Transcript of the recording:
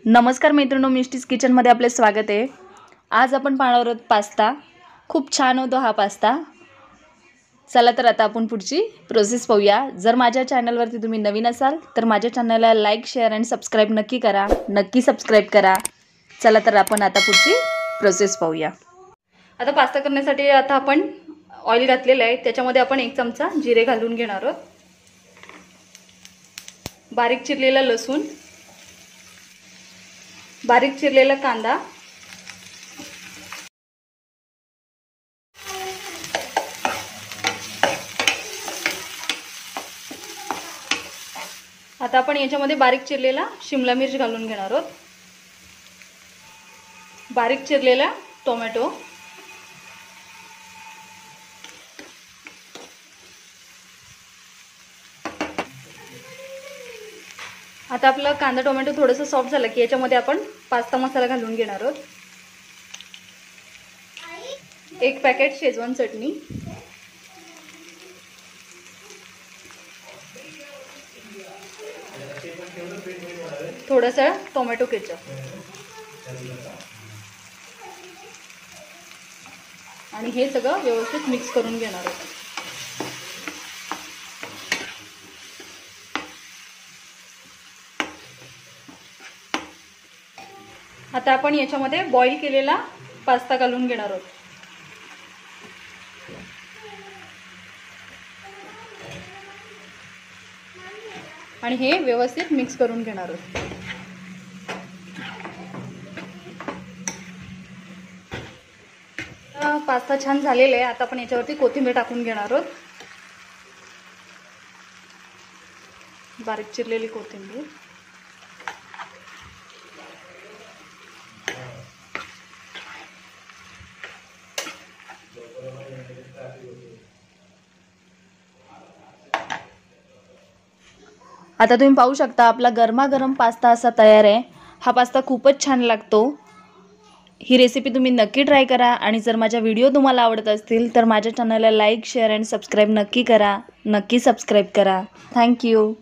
नमस्कार मित्रांनो, मिस्टीज किचनमध्ये आपले स्वागत आहे। आज आपण पाहणार आहोत पास्ता। खूप छान होतो हा पास्ता। चला तर आता आपण पुढची प्रोसेस पाहूया। जर माझ्या चॅनलवरती तुम्ही नवीन असाल तर माझ्या चॅनलला लाईक, शेअर आणि सबस्क्राइब नक्की करा। नक्की सबस्क्राइब करा। चला तर आपण आता पुढची प्रोसेस पाहूया। आता पास्ता करण्यासाठी आता आपण ऑइल घातलेले आहे, त्याच्यामध्ये आपण 1 चमचा जिरे घालून घेणार आहोत। बारीक चिरलेला लसूण, बारीक चिरलेला कांदा, आता आपण याच्यामध्ये बारीक चिरलेला शिमला मिर्च घालून घेणार आहोत। बारीक चिरलेला टोमॅटो, आता आपला कांदा टोमॅटो थोडंसं सॉफ्ट झालं की याच्यामध्ये आपण पास्ता मसाला घालून घेणार आहोत। 1 पॅकेट शेजवान चटणी, थोडासा टोमॅटो केचप आणि हे सगळं व्यवस्थित मिक्स करून घेणार आहोत। आता आपण याच्यामध्ये बॉईल केलेला पास्ता घालून घेणार आहोत आणि हे व्यवस्थित मिक्स करून घेणार आहोत। पास्ता छान झालेला आहे। आता आपण याच्यावरती कोथिंबीर टाकून घेणार आहोत, बारीक चिरलेली कोथिंबीर। आता तुम्ही पाहू शकता आपला गरमागरम पास्ता असा तयार आहे। हा पास्ता खूपच छान लागतो। ही रेसिपी तुम्ही नक्की ट्राय करा आणि जर माझा व्हिडिओ तुम्हाला आवडत असतील तर माझ्या चॅनलला लाईक, शेअर आणि सबस्क्राइब नक्की करा। नक्की सबस्क्राइब करा। Thank you.